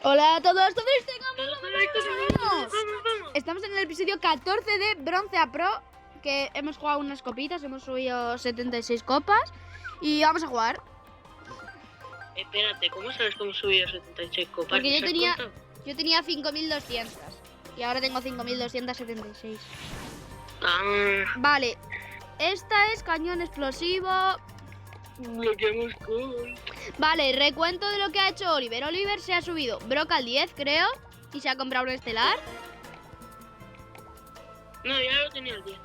Hola a todos, Vamos. Estamos en el episodio 14 de Bronce a Pro, que hemos jugado unas copitas, hemos subido 76 copas y vamos a jugar. Espérate, ¿cómo sabes cómo subir 76 copas? Porque ¿Me has contado? yo tenía 5200 y ahora tengo 5276. Vale, esta es cañón explosivo. Bloqueamos con... Vale, recuento de lo que ha hecho Oliver. Oliver se ha subido Brock al 10, creo, y se ha comprado un estelar. No, ya lo tenía el 10.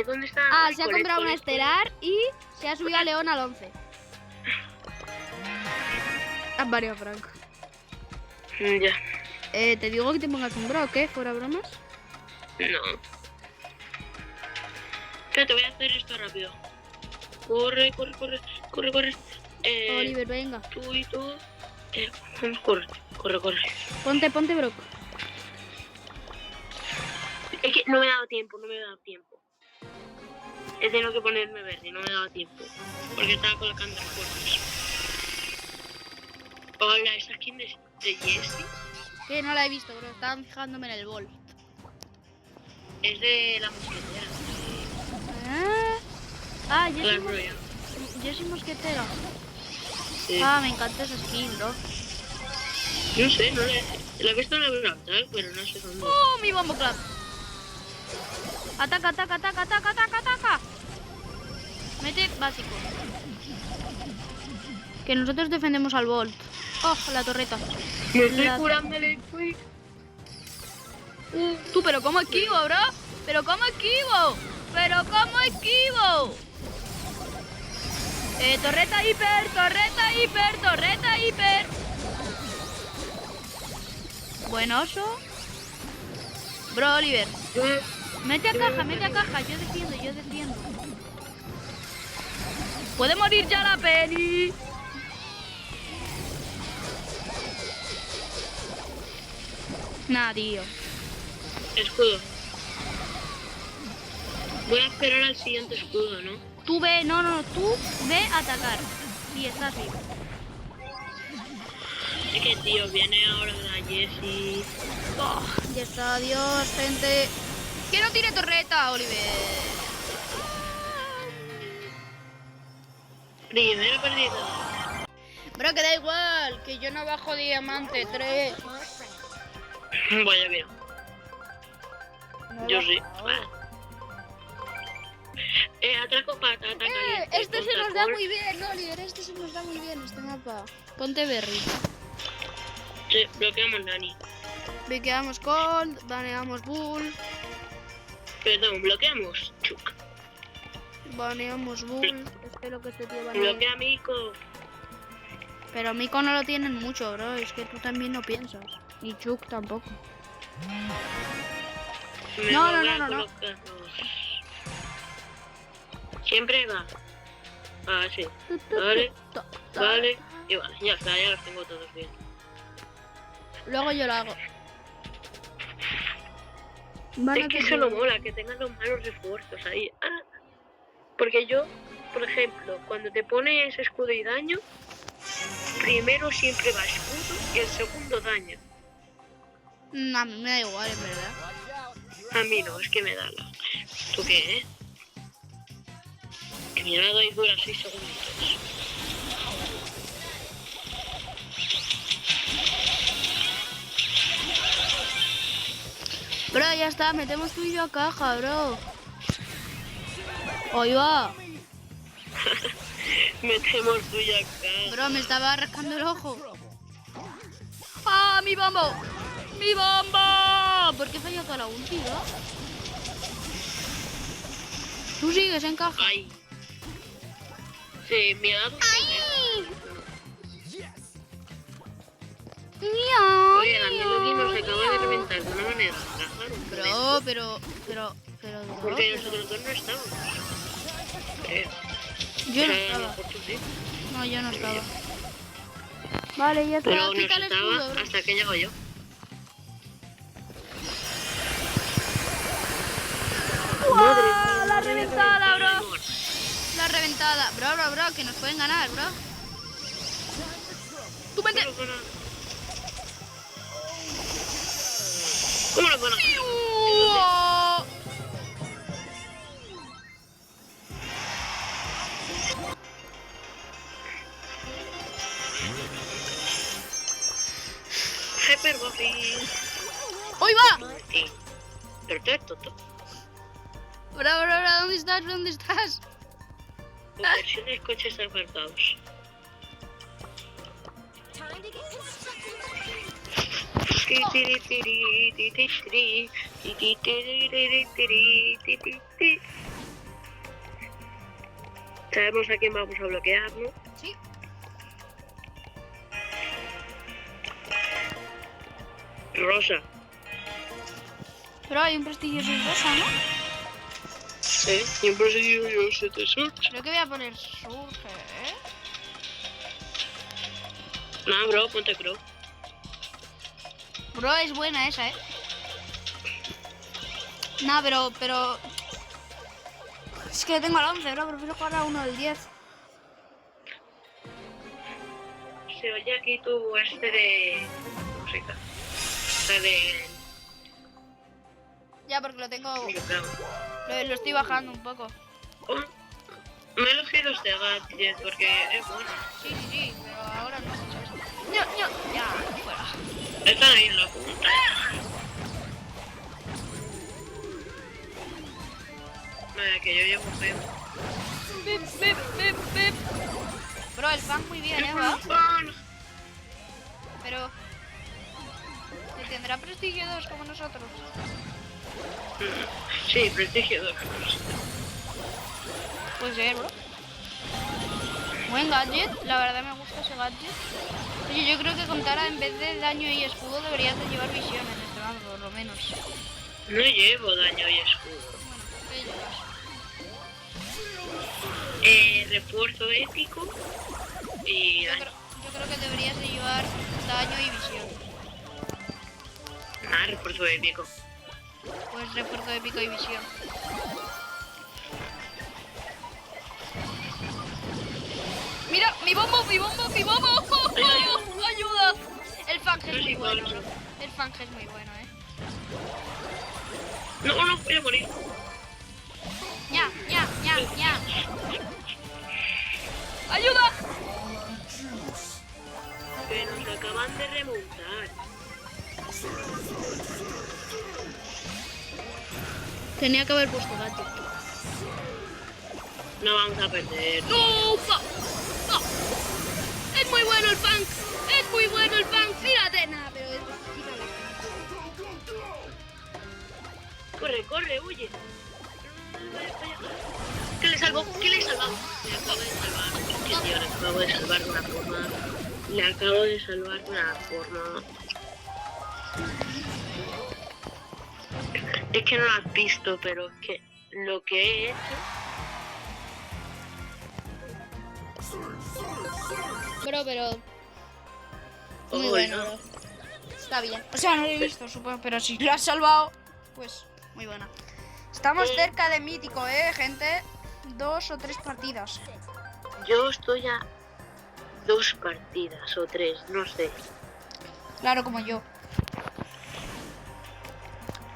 ¿Dónde está? Se ha comprado un estelar y se ha subido a León al 11. Has variado, Franco. Ya. Te digo que te pongas un Brock, ¿eh? Fuera bromas. No. Espérate, voy a hacer esto rápido. Corre. Oliver, venga. Tú y tú. Vamos, corre. Ponte Brock. Es que no me he dado tiempo. He tenido que ponerme verde, no me he dado tiempo. Porque estaba colocando las cosas. Hola, ¿esa skin de Jessie? Que no la he visto, bro. Estaba fijándome en el bol. Es de la mosquetera. Jessie Mosquetera. Sí. Me encanta esa skin, bro. No sé, no la he visto en la Brutal, pero no sé dónde. ¡Oh, mi bombo club! Ataca. Mete básico. Que nosotros defendemos al Bolt. ¡Oh, la torreta! Me estoy curando el quick. Tú, pero ¿cómo esquivo, bro? ¿Pero cómo esquivo? Torreta hiper. Buen oso. Bro, Oliver. Mete a caja. Yo defiendo. Puede morir ya la peli. Nah, tío. Escudo. Voy a esperar al siguiente escudo, ¿no? Tú ve a atacar. Sí, estás vivo. Es que, tío, viene ahora la Jessie. Oh, ya está, adiós, gente. Que no tire torreta, Oliver. Primero perdido. Bro, que da igual, que yo no bajo diamante 3. Vaya bien. Yo sí. Atraco pata, ataca. Este se nos da muy bien, Oliver. Este mapa. Ponte Berry. Sí, bloqueamos Nani. Bloqueamos Cold, baneamos Bull. Perdón, bloqueamos Chuk. Baneamos Bull. Espero que este tío banee. Bloquea a Miko. Pero Miko no lo tienen mucho, bro. Es que tú también no piensas. Y Chuk tampoco. No. Siempre va. Sí. Vale. Y vale, ya está, ya los tengo todos bien. Luego yo lo hago. Es que solo mola que tengan los malos refuerzos ahí. Porque yo, por ejemplo, cuando te pones escudo y daño, primero siempre va escudo y el segundo daño. A mí me da igual, en verdad. A mí no, es que me da la... ¿Tú qué, Que mi lado ahí dura 6 segunditos. Bro, ya está, metemos tú y yo a caja, bro. Ahí va. Metemos tú y acá. Bro, me estaba rascando el ojo. ¡Mi bombo! ¿Por qué falló toda la ulti, bro? Tú sigues en caja. Ay. Sí, me ha dado... Oye, la Melody nos acaba de reventar de una manera. Bro, pero... Porque nosotros dos no estábamos. Yo no estaba. No, yo no estaba. Vale, ya está. Pero no Quita el escudo, estaba bro. hasta que llego yo. ¡Wow! La reventada, bro. La reventada. Bro, que nos pueden ganar, bro. Tú vente. Hyper Buffy. ¡Hoy va! Sí. Perfecto. Bro, ¿dónde estás? ¿Dónde estás? Versiones coches aparcados. Sabemos a quién vamos a bloquear, ¿no? Sí. Rosa. Pero hay un prestigioso rosa, ¿no? Sí, siempre se dio yo ese tesoro. Creo que voy a poner surge, ¿eh? No, bro, ponte crow. Bro, es buena esa, ¿eh? No, pero... Es que tengo al 11, bro. Prefiero jugar a uno del 10. Se oye aquí tu de música. O sea, de... Ya, porque lo tengo... micrófono. Lo estoy bajando un poco. Oh, me he elegido este gadget porque es bueno. Sí, pero ahora no he hecho eso. Ya, fuera. Están ahí en la punta. Nada, que yo llevo feo. Pip. Bro, el fan muy bien, ¿va? Pero... ¿tendrá prestigio 2 como nosotros? Sí, prestigio 2. Puede ser, bro. Buen gadget, la verdad me gusta ese gadget. Oye, yo creo que con Tara en vez de daño y escudo deberías de llevar visión en este mapa, por lo menos. No llevo daño y escudo. Bueno, ¿qué llevas? Refuerzo épico y daño. Yo creo que deberías de llevar daño y visión. Ah, refuerzo épico. Pues refuerzo de pico y visión. ¡Mira! ¡Mi bombo! ¡Ayuda! El Fang es muy bueno, bro. El Fang es muy bueno, ¿eh? No, voy a morir. ¡Ya! ¡Ayuda! Que nos acaban de remontar. Tenía que haber puesto gadget. No vamos a perder. ¡No! ¡Es muy bueno el Fang! ¡Fíjate! Nada, pero es... Corre, huye. ¿Qué le salvó? Le acabo de salvar. ¿Qué tío? Le acabo de salvar de una forma. Es que no lo has visto, pero es que lo que he hecho... Pero... Muy Oh, bueno, no. bro. Está bien. O sea, no lo he visto, supongo, pero si lo has salvado, pues muy buena. Estamos cerca de mítico, gente. 2 o 3 partidas. Yo estoy a 2 partidas o 3, no sé. Claro, como yo.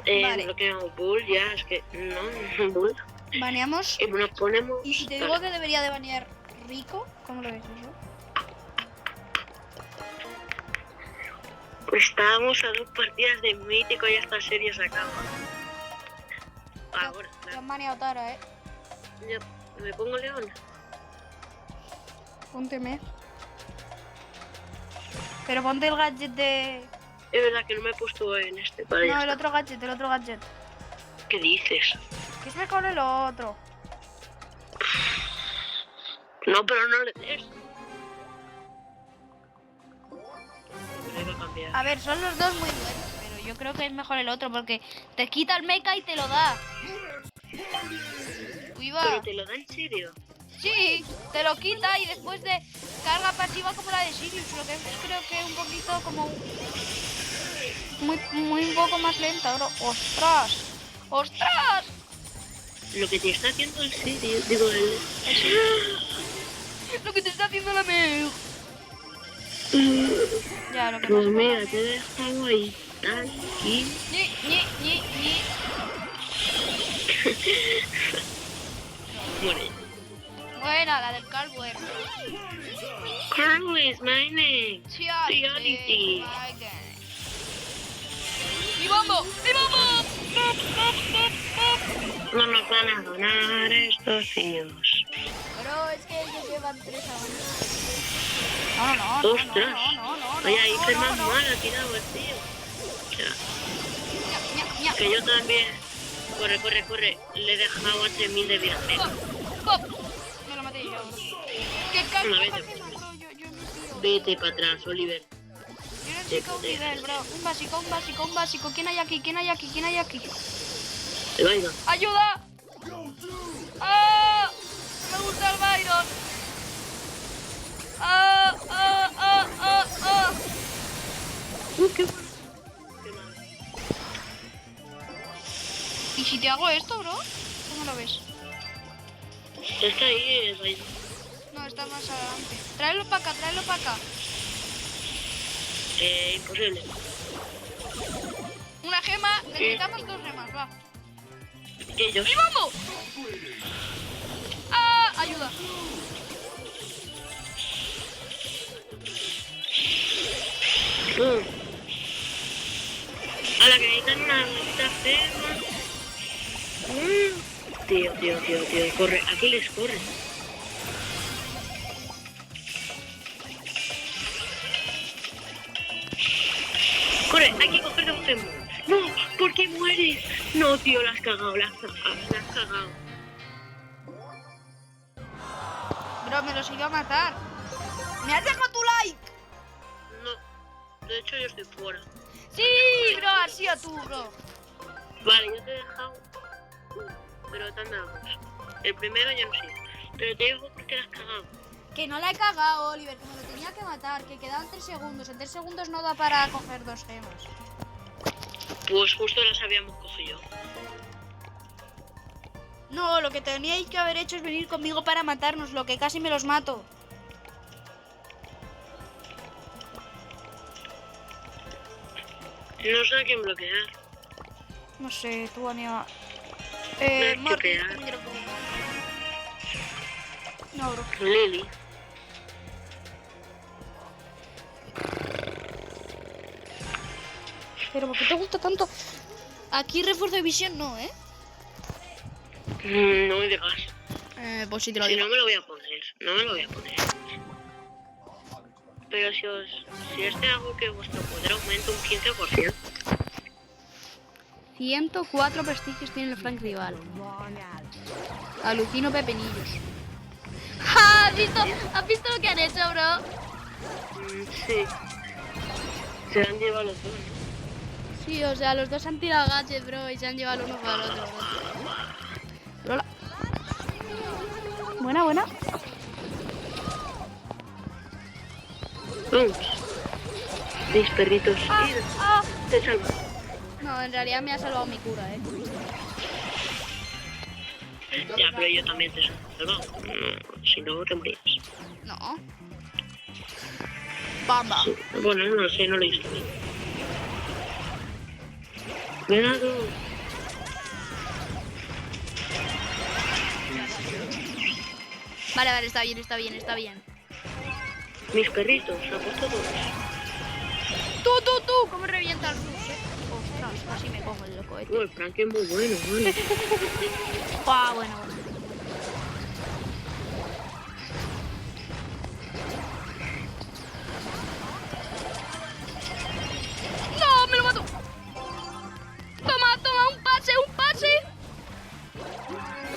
Vale. Bloqueamos Bull, ya, es que no, Bull. Baneamos. Nos ponemos... Y si te digo que debería de banear Rico, ¿cómo lo ves eso? Pues estábamos a 2 partidas de mítico y esta serie se acaba. Ahora, Te han baneado Tara, ya, ¿me pongo león? Pónteme. Pero ponte el gadget de... Es verdad que no me he puesto en este para No, ya el está. otro gadget. ¿Qué dices? Que es mejor el otro. No, pero no le des. Me iba a cambiar. A ver, son los dos muy buenos, pero yo creo que es mejor el otro porque te quita el mecha y te lo da. Uy, va. ¿Pero te lo da en serio? Sí, te lo quita y después de carga pasiva como la de Sirius, lo que es creo que un poquito como... Muy un poco más lenta, bro. ¡Ostras! Lo que te está haciendo el serio, digo el... Lo que te está haciendo la Meg. Ya, lo que Pues pasa mira, te he dejado ahí tranquilo. Ñi. Muere. Buena, la del Carl, Carl is my name. Reality. Reality. ¡Y vamos! ¡Y vamos! No nos van a donar estos niños. Bro, es que ellos llevan 3 aún. No. ¡Ostras! Vaya, ahí que más mal ha tirado el tío. O sea, Ña. que yo también. Corre. Le he dejado a 3000 de viaje. ¡Pop! Me lo maté yo, bro. ¡Qué Una cagada, vez. bro! Yo me tiro. Vete para atrás, Oliver. Yo necesito un nivel, bro. Un básico. ¿Quién hay aquí? Te vaya. ¡Ayuda! ¡Ah! Me gusta el Byron. ¡Ah! Qué bueno. Qué mal. ¿Y si te hago esto, bro? ¿Cómo lo ves? Está ahí el Byron. No, está más adelante. Tráelo para acá. Imposible. Una gema. Necesitamos 2 gemas, va. Ellos. ¡Y vamos! ¡Ah! ¡Ayuda! A la que necesitan una gema. Tío. Corre. Aquí les corre. Corre, hay que coger dos gemas. No, ¿por qué mueres? No, tío, la has cagado. Bro, me los iba a matar. ¿Me has dejado tu like? No, de hecho yo estoy fuera. Sí, bro, has sido tú, bro. Vale, yo te he dejado. Pero te han dado dos. El primero ya no sé. Pero te digo porque la has cagado. Que no la he cagado, Oliver, que me lo tenía que matar, que quedaban 3 segundos. En 3 segundos no da para coger 2 gemas. Pues justo las habíamos cogido. No, lo que teníais que haber hecho es venir conmigo para matarnos, lo que casi me los mato. No sé a quién bloquear. No sé, tú, Ania. No, Morty, bloquear. no, bro. Lily. Pero ¿por qué te gusta tanto? Aquí refuerzo de visión no, ¿eh? No me digas. Pues sí te lo Si digo. no me lo voy a poner. Pero si este hago que vuestro poder aumente un 15%. 104 prestigios tiene el Frank rival. Alucino pepinillos. ¡Ja! ¿Has visto lo que han hecho, bro? Sí. Se han llevado los dos. Sí, o sea, los dos han tirado gadgets, bro, y se han llevado el uno para el otro. Lola. Buena. Vamos. Mis perritos. Te salvo. No, en realidad me ha salvado mi cura, Ya, pero yo también te salvo. Si no, te morías. No. Bamba. Sí. Bueno, no sé, no lo he visto bien. Cuidado. Vale, está bien. Mis perritos, a por todos. Tú, ¿cómo revienta el rush, Ostras, casi me cojo el loco, El Frank es muy bueno, ¿vale? Bueno. ¡No, me lo mato! Toma, un pase.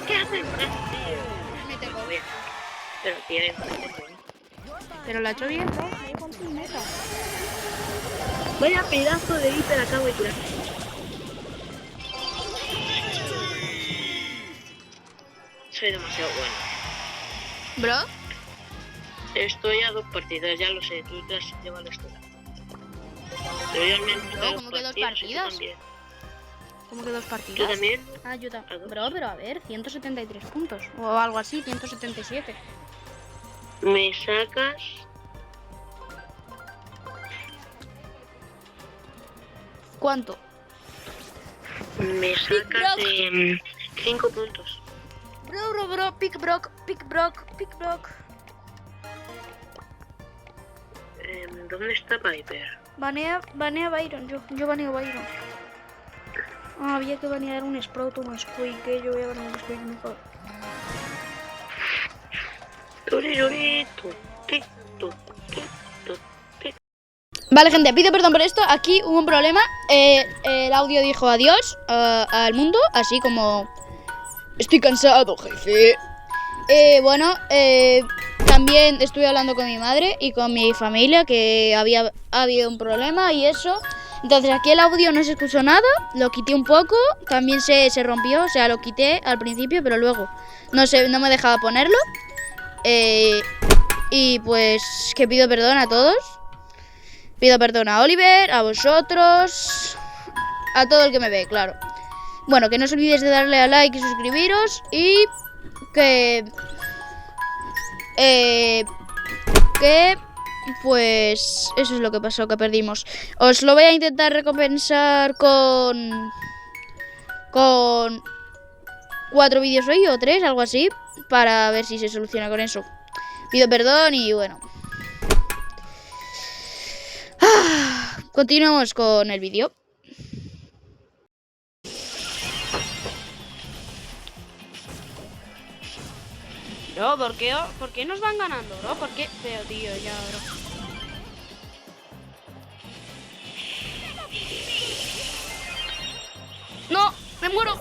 ¿Qué haces? Me tengo bien. Pero tiene. Pero lo ha hecho bien, ¿no? Vaya pedazo de hiper acabo de tirar. Soy demasiado bueno. ¿Bro? Estoy a 2 partidas, ya lo sé, tú te has llevado esto. Pero yo al menos Bro, ¿cómo que 2 partidas? ¿Cómo que 2 ¿Tú partidas? también? Ah, yo ¿A dos? Bro, pero a ver, 173 puntos. O algo así, 177. Me sacas... ¿Cuánto? Me sacas de 5 puntos. Bro, pick Brock. ¿Dónde está Piper? Banea Byron, yo baneo Byron. Ah, había que banear un Sprout o un Squeak, que yo voy a banear un Squeak mejor. Vale, gente, pido perdón por esto. Aquí hubo un problema. El audio dijo adiós al mundo, así como... Estoy cansado, jefe. Bueno, también estuve hablando con mi madre y con mi familia que había habido un problema y eso. Entonces aquí el audio no se escuchó nada, lo quité un poco, también se rompió, o sea, lo quité al principio, pero luego no me dejaba ponerlo. Y pues que pido perdón a todos. Pido perdón a Oliver, a vosotros, a todo el que me ve, claro. Bueno, que no os olvidéis de darle a like y suscribiros y que pues eso es lo que pasó, que perdimos. Os lo voy a intentar recompensar con 4 vídeos hoy o 3, algo así, para ver si se soluciona con eso. Pido perdón y bueno. Continuamos con el vídeo. Bro, ¿por qué nos van ganando, bro? ¿Por qué? Pero tío, ya, bro. ¡No! ¡Me muero!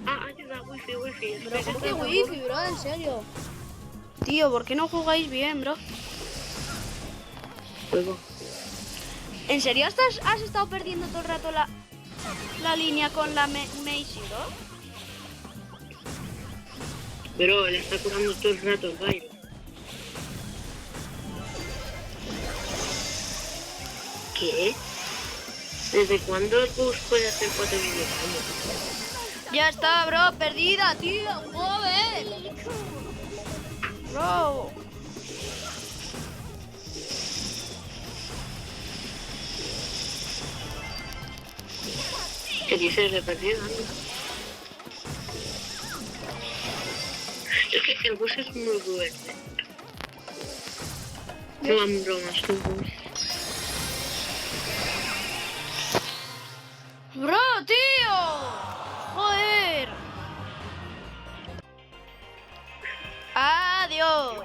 Ayuda, wifi. Bro, ¿por qué wifi, bro? En serio. Tío, ¿por qué no jugáis bien, bro? Juego. ¿En serio has estado perdiendo todo el rato la línea con la Macy, bro? Pero le está curando todo el rato el baile. ¿Qué? ¿Desde cuándo el bus puede hacer 4 vídeos? Ya está, bro, perdida, tío. Joder. Bro. ¿Qué dices de perdida? Es que el bus es muy bueno. No dan bromas, el bus. Bro, tío. Joder. Adiós.